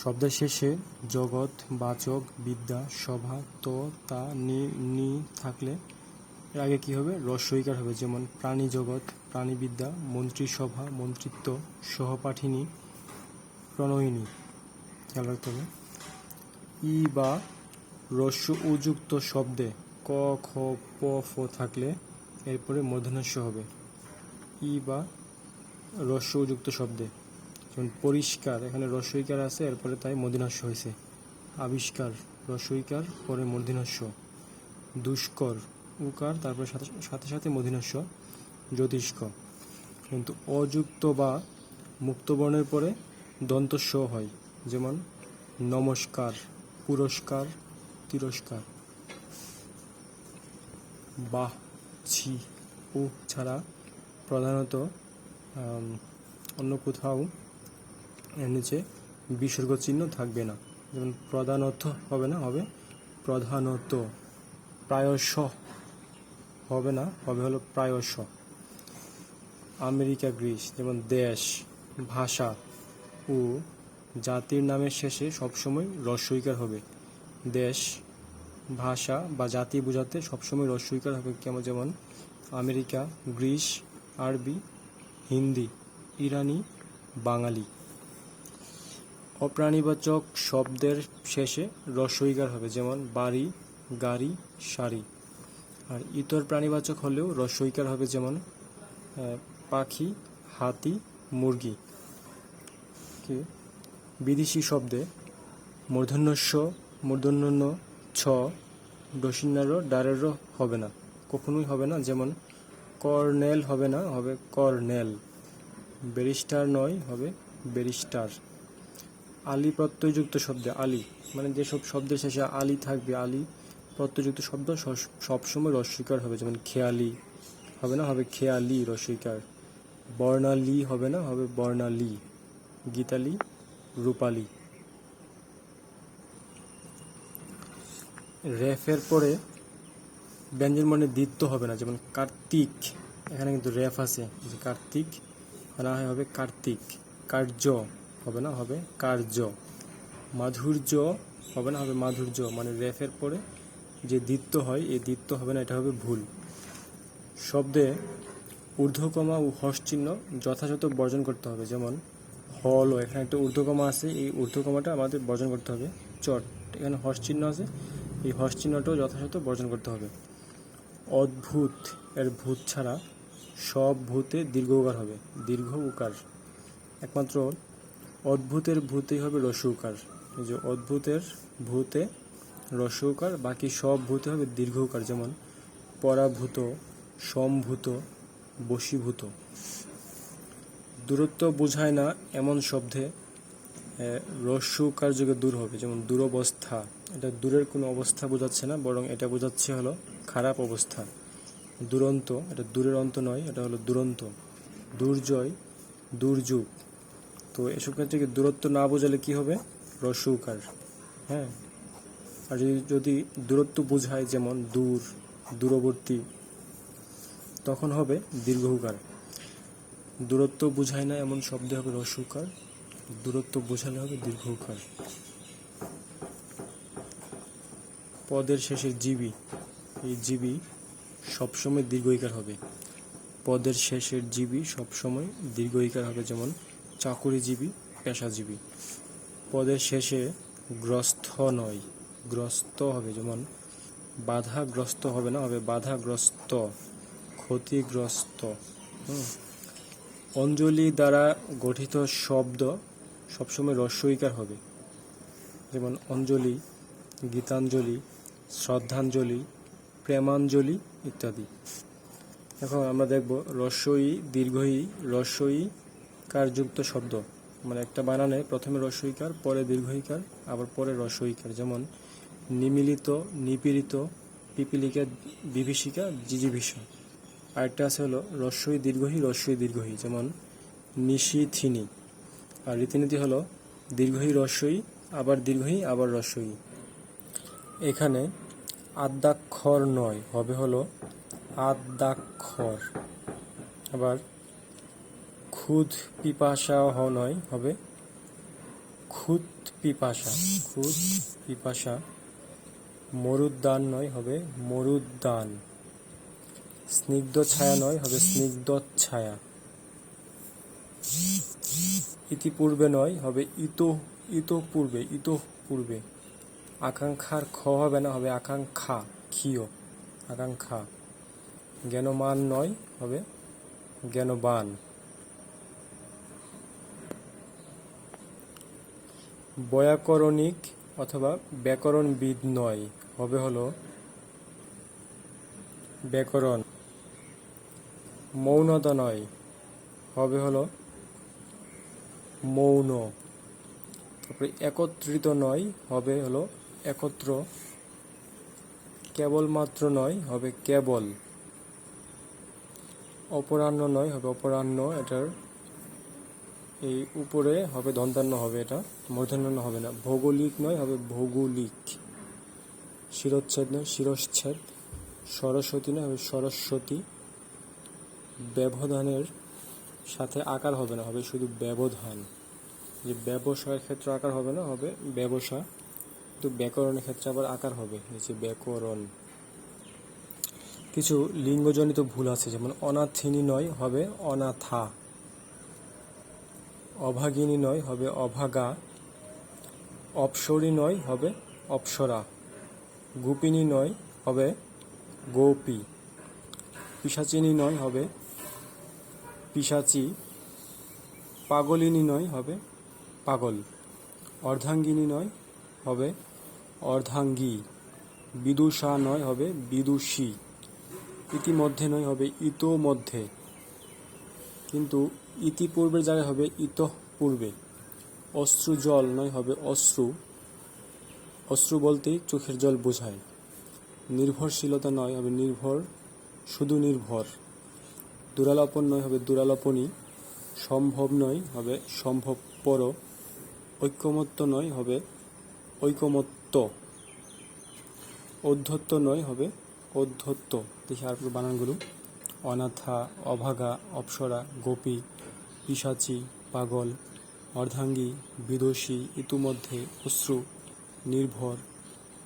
শব্দের শেষে জগৎ, বাচক, বিদ্যা, সভা, তো, তা, নি থাকলে এর আগে কি হবে? রস্বইকার হবে। যেমন প্রাণী জগৎ, প্রাণীবিদ্যা, মন্ত্রিসভা, মন্ত্রিত্ব, সহপাঠিনী, প্রণয়িনী। খেয়াল রাখতে হবে। ই বা রস্য উযুক্ত শব্দে ক, খ, প, ফ থাকলে এরপরে মূর্ধন্য হবে। ই বা রস্য যুক্ত শব্দে, যেমন পরিষ্কার, এখানে রস্যইকার আছে, এরপরে তাই মূর্ধন্য হয়েছে। আবিষ্কার, রস্যইকার, পরে মূর্ধন্য। দুষ্কর, উকার, তারপরে সাথে সাথে মূর্ধন্য। জ্যোতিষ্ক। কিন্তু অযুক্ত বা মুক্তবর্ণের পরে দন্ত স হয়। যেমন নমস্কার, পুরস্কার, তিরস্কার। বাহ, ছি, উ ছাড়া প্রধানত অন্য কোথাও এর নিচে বিসর্গ চিহ্ন থাকবে না। যেমন প্রধানত হবে না, হবে প্রধানত। প্রায়শ হবে না, হবে হলো প্রায়শ। আমেরিকা, গ্রিস, যেমন দেশ, ভাষা ও জাতির নামের শেষে সবসময় রস্যইকার হবে। দেশ, ভাষা বা জাতি বোঝাতে সবসময় রস্যইকার হবে। কেমন? যেমন আমেরিকা, গ্রিস, আরবি, হিন্দি, ইরানি, বাঙালি। অপ্রাণীবাচক শব্দের শেষে রস্যইকার হবে। যেমন বাড়ি, গাড়ি, শাড়ি। আর ইতর প্রাণীবাচক হলেও রস্যইকার হবে। যেমন পাখি, হাতি, মুরগি। বিদেশি শব্দে মূর্ধন্য ষ, মূর্ধন্য ন, ছ, ডসিন্যার ডারের হবে না, কখনোই হবে না। যেমন কর্নেল হবে না, হবে কর্নেল। ব্যারিস্টার নয়, হবে ব্যারিস্টার। আলি প্রত্যয়যুক্ত শব্দে, আলি মানে যেসব শব্দের শেষে আলি থাকবে, আলি প্রত্যয়যুক্ত শব্দ সবসময় রস্যইকার হবে। যেমন খেয়ালি হবে না, হবে খেয়ালি, রস্যইকার। বর্ণালী হবে না, হবে বর্ণালী। গীতালি, রূপালী। রেফের পরে ব্যঞ্জনবর্ণের দ্বিত্ব হবে না। যেমন কার্তিক, এখানে কিন্তু রেফ আছে, কার্তিক না হয় হবে কার্তিক। কার্য হবে না, হবে কার্য। মাধুর্য হবে না, হবে মাধুর্য। মানে রেফের পরে যে দ্বিত্ব হয়, এই দ্বিত্ব হবে না, এটা হবে ভুল। শব্দে ঊর্ধ্বকমা ও হর্ষ চিহ্ন যথাযথ বর্জন করতে হবে। যেমন হল, এখানে একটা ঊর্ধ্বকমা আছে, এই ঊর্ধ্বকমাটা আমাদের বর্জন করতে হবে। চট, এখানে হর্ষ চিহ্ন আছে, এই হর্ষ চিহ্নটাও যথাযথ বর্জন করতে হবে। অদ্ভুত, এর ভূত ছাড়া সব ভূতে দীর্ঘ উকার হবে, দীর্ঘ উকার। একমাত্র অদ্ভুতের ভূতেই হবে রস্য উকার। এই যে অদ্ভুতের ভূতে রস্য উকার, বাকি সব ভূতে হবে দীর্ঘ উকার। যেমন পরাভূত, সম্ভূত, বশীভূত। দূরত্ব বোঝায় না এমন শব্দে রস্য উকার যোগে দূর হবে। যেমন দূরবস্থা, এটা দূরের কোনো অবস্থা বোঝাচ্ছে না, বরং এটা বোঝাচ্ছে হলো খারাপ অবস্থা। দুরন্ত, এটা দূরের অন্ত নয়, এটা হলো দুরন্ত। দুর্জয়, দুর্যোগ। তো এসব ক্ষেত্রে দূরত্ব না বোঝালে কি হবে? রস্য উকার। হ্যাঁ, আর যদি দূরত্ব বোঝায়, যেমন দূর, দূরবর্তী, তখন হবে দীর্ঘ উকার। দূরত্ব বোঝায় না এমন শব্দে হবে রস্য উকার, দূরত্ব বোঝালে হবে দীর্ঘ উকার। পদের শেষে জীবী, এই জীবী সবসময় দীর্ঘইকার হবে। পদের শেষের জীবী সবসময় দীর্ঘইকার হবে। যেমন চাকুরিজীবী, পেশাজীবী। পদের শেষে গ্রস্ত নয়, গ্রস্ত হবে। যেমন বাধাগ্রস্ত হবে না, হবে বাধাগ্রস্ত, ক্ষতিগ্রস্ত। অঞ্জলি দ্বারা গঠিত শব্দ সবসময় রস্যইকার হবে। যেমন অঞ্জলি, গীতাঞ্জলি, শ্রদ্ধাঞ্জলি, প্রেমাঞ্জলি ইত্যাদি। এখন আমরা দেখব রস্যই, দীর্ঘই, রস্যই কারযুক্ত শব্দ। মানে একটা বানানে প্রথমে রস্যইকার, পরে দীর্ঘইকার, আবার পরে রস্যইকার। যেমন নিমিলিত, নিপীড়িত, পিপীলিকা, বিভীষিকা, জিজিভিষা। আরেকটা আছে হলো রস্যই দীর্ঘই, রস্যই দীর্ঘই। যেমন নিশিথিনী। আর রীতিনীতি হলো দীর্ঘই রস্যই, আবার দীর্ঘই, আবার রস্যই। এখানে আদ্যাক্ষর নয়, হবে হলো আদ্যাক্ষর। আবার ক্ষুধ পিপাসা নয়, হবে খুদ পিপাসা, খুদ পিপাসা। মরুদ্যান নয়, হবে মরুদ্যান। স্নিগ্ধ ছায়া নয়, হবে স্নিগ্ধচ্ছায়া। ইতিপূর্বে নয়, হবে ইতপূর্বে, ইতপূর্বে। আকাঙ্ক্ষার খ হবে না, হবে আকাঙ্ক্ষা, ক্ষীয়, আকাঙ্ক্ষা। জ্ঞানমান নয়, হবে জ্ঞানবান। বৈয়াকরণিক অথবা ব্যাকরণবিদ নয়, হবে হলো ব্যাকরণ। মৌনতা নয়, হবে হলো মৌন। তারপরে একত্রিত নয়, হবে হলো একত্র। কেবলমাত্র নয়, হবে কেবল। অপরাহ্ন নয়, হবে অপরাহ্ন। এটার এই উপরে হবে দন্তান্ন, হবে এটা মূর্ধন্য হবে না। ভৌগোলিক নয়, হবে ভৌগোলিক। শিরচ্ছেদ নয়, শিরশ্ছেদ। সরস্বতী নয়, হবে সরস্বতী। ব্যবধানের সাথে আকার হবে না, হবে শুধু ব্যবধান। যে ব্যবসায়ের ক্ষেত্রে আকার হবে না, হবে ব্যবসা। কিন্তু ব্যাকরণের ক্ষেত্রে আবার আকার হবে, এই যে ব্যাকরণ। কিছু লিঙ্গজনিত ভুল আছে, যেমন অনাথিনী নয়, হবে অনাথা। অভাগিনী নয়, হবে অভাগা। অপসরী নয়, হবে অপ্সরা। গোপিনী নয়, হবে গোপী। পিশাচিনী নয়, হবে পিশাচী। পাগলিনী নয়, হবে পাগল। অর্ধাঙ্গিনী নয়, হবে অর্ধাঙ্গী। বিদুষা নয়, হবে বিদুষী। ইতিমধ্যে নয়, হবে ইতোমধ্যে। কিন্তু ইতিপূর্বের জায়গায় হবে ইতঃপূর্বে। অশ্রু জল নয়, হবে অশ্রু। অশ্রু বলতেই চোখের জল বোঝায়। নির্ভরশীলতা নয়, হবে নির্ভর, শুধু নির্ভর। দুরালাপন নয়, হবে দুরালাপনী। সম্ভব নয়, হবে সম্ভবপর। ঐকমত্য নয়, হবে ঐকমত্য। ঔদ্ধত্য নয়, হবে ঔদ্ধত্য। দেখি আর বানানগুলো। অনাথা, অভাগা, অপ্সরা, গোপী, পিশাচী, পাগল, অর্ধাঙ্গী, বিদুষী, ইতিমধ্যে, অশ্রু, নির্ভর,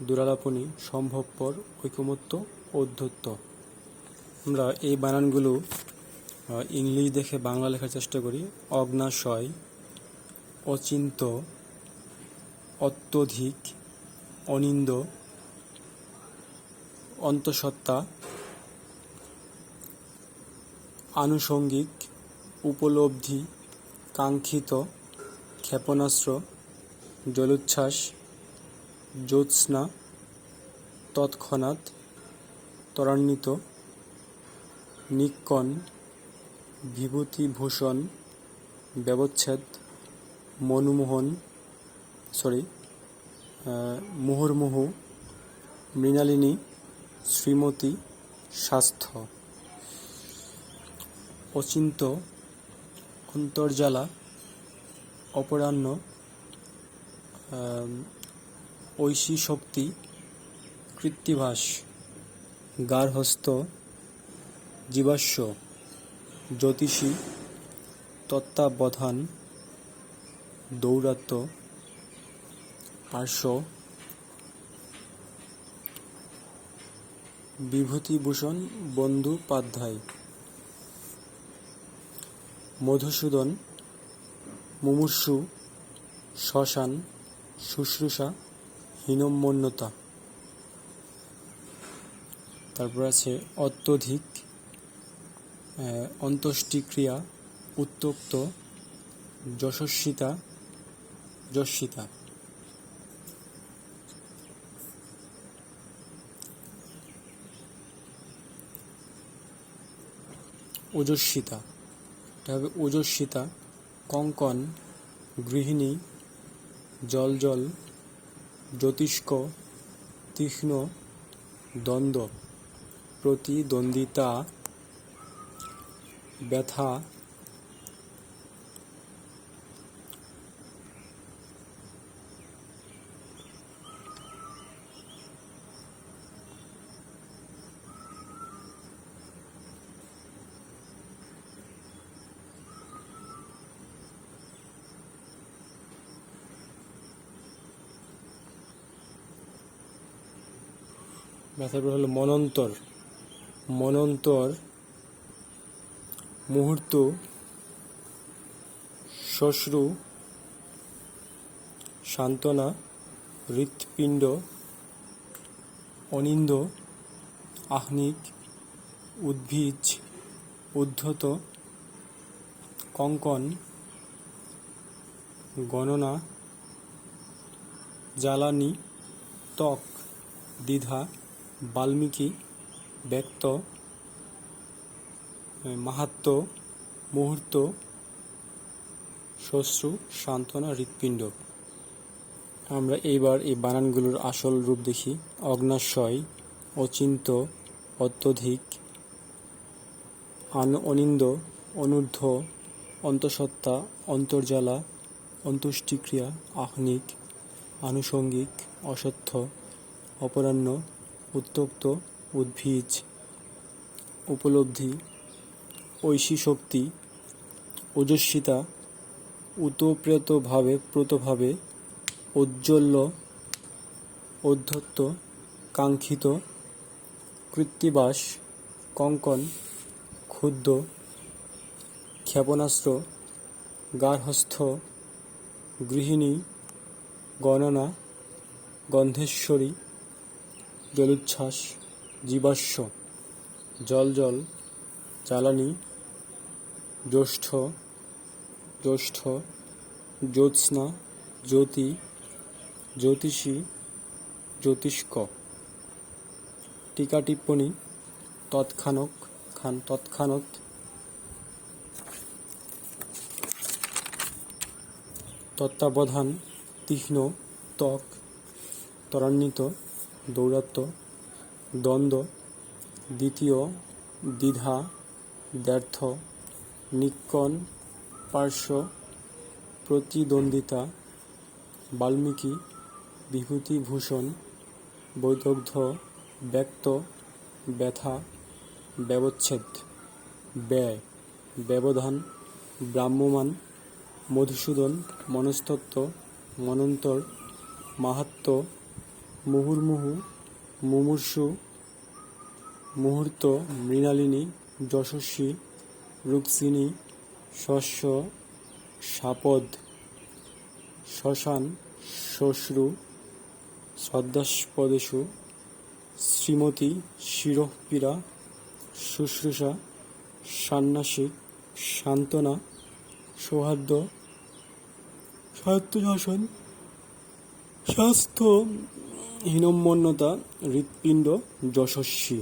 দুরালাপনী, সম্ভবপর, ঐকমত্য, ঔদ্ধত্য। আমরা এই বানানগুলো ইংলিশ দেখে বাংলা লেখার চেষ্টা করি। অগ্নাশয়, অচিন্ত, অত্যধিক, অনিন্দ, অন্তঃসত্ত্বা, আনুষঙ্গিক, উপলব্ধি, কাঙ্ক্ষিত, ক্ষেপণাস্ত্র, জলোচ্ছ্বাস, জ্যোৎস্না, তৎক্ষণাৎ, ত্বরান্বিত, নিক্কণ, বিভূতিভূষণ, ব্যবচ্ছেদ, মনমোহন, মুহুর্মুহু, মৃণালিনী, শ্রীমতী, স্বাস্থ্য। অচিন্ত, অন্তর্জালা, অপরাহ্ন, ঐশী শক্তি, কৃত্তিবাস, গার্হস্থ্য, জীবাশ্ম, জ্যোতিষী, তত্ত্বাবধান, দৌরাত্ম্য, পার্শ্ব, বিভূতিভূষণ বন্দ্যোপাধ্যায়। মধুসূদন, মুমূর্ষু, শ্মশান, শুশ্রূষা, হীনম্মন্যতা। তারপর আছে অত্যধিক, অন্ত্যেষ্টিক্রিয়া, উত্তক্ত, যশস্বিতা, যস্বিতা। ওজস্বিতা, এটা হবে ওজস্বিতা। কঙ্কন, গৃহিণী, জলজল, জ্যোতিষ্ক, তীক্ষ্ণ, দ্বন্দ্ব, প্রতিদ্বন্দ্বিতা, ব্যথা, ব্যথার পর হলো মনন্তর। মনন্তর, মুহূর্ত, শ্বশ্রু, সান্ত্বনা, হৃৎপিণ্ড, অনিন্দ, আহ্নিক, উদ্ভিজ, উদ্ধত, কঙ্কন, গণনা, জ্বালানি, ত্বক, দ্বিধা, বাল্মীকি, ব্যক্ত, মাহাত্ম্য, মুহূর্ত, শ্বশ্রু, সান্ত্বনা, হৃৎপিণ্ড। আমরা এইবার এই বানানগুলোর আসল রূপ দেখি। অগ্ন্যাশয়, অচিন্ত, অত্যধিক, অনিন্দ, অনূর্ধ্ব, অন্তঃসত্ত্বা, অন্তর্জ্বালা, অন্ত্যেষ্টিক্রিয়া, আহ্নিক, আনুষঙ্গিক, অশ্বত্থ, অপরাহ্ন, উত্তক্ত, উদ্ভিজ, উপলব্ধি, ঐশী শক্তি, ওজস্বিতা, উতপ্রেতভাবে প্রতভাবে, ঔজ্জ্বল্য, ঔদ্ধত্য, কাঙ্ক্ষিত, কৃত্তিবাস, কঙ্কন, ক্ষুদ্র, ক্ষেপণাস্ত্র, গার্হস্থ্য, গৃহিণী, গণনা, গন্ধেশ্বরী, জলোচ্ছ্বাস, জীবাশ্ম, জল, জ্বালানি, জ্যৈষ্ঠ, জ্যোৎস্না, জ্যোতি, জ্যোতিষী, জ্যোতিষ্ক। টিকা টিপ্পনী। তৎক্ষণাৎ, তত্ত্বাবধান, তীক্ষ্ণ, ত্বক, ত্বরান্বিত, দৌরাত্ম্য, দ্বন্দ্ব, দ্বিতীয়, দ্বিধা, দ্ব্যর্থ, নিক্কণ, পার্শ্ব, প্রতিদ্বন্দ্বিতা, বাল্মীকি, বিভূতিভূষণ, বৈদগ্ধ্য, ব্যক্ত, ব্যথা, ব্যবচ্ছেদ, ব্যয়, ব্যবধান, ভ্রাম্যমাণ, মধুসূদন, মনস্তত্ত্ব, মনন্তর, মাহাত্ম্য, মুহুর্মুহু, মুমূর্ষু, মুহূর্ত, মৃণালিনী, যশস্বী, রূপসিনী, শস্য, সাপদ, শ্মশান, শ্বশ্রু, শ্রদ্ধাস্পদেষু, শ্রীমতী, শিরঃপীড়া, শুশ্রূষা, ষান্মাসিক, সান্ত্বনা, সৌহার্দ্য, স্বায়ত্তশাসন, স্বাস্থ্য, হীনম্মন্যতা, হৃৎপিণ্ড, যশস্বী।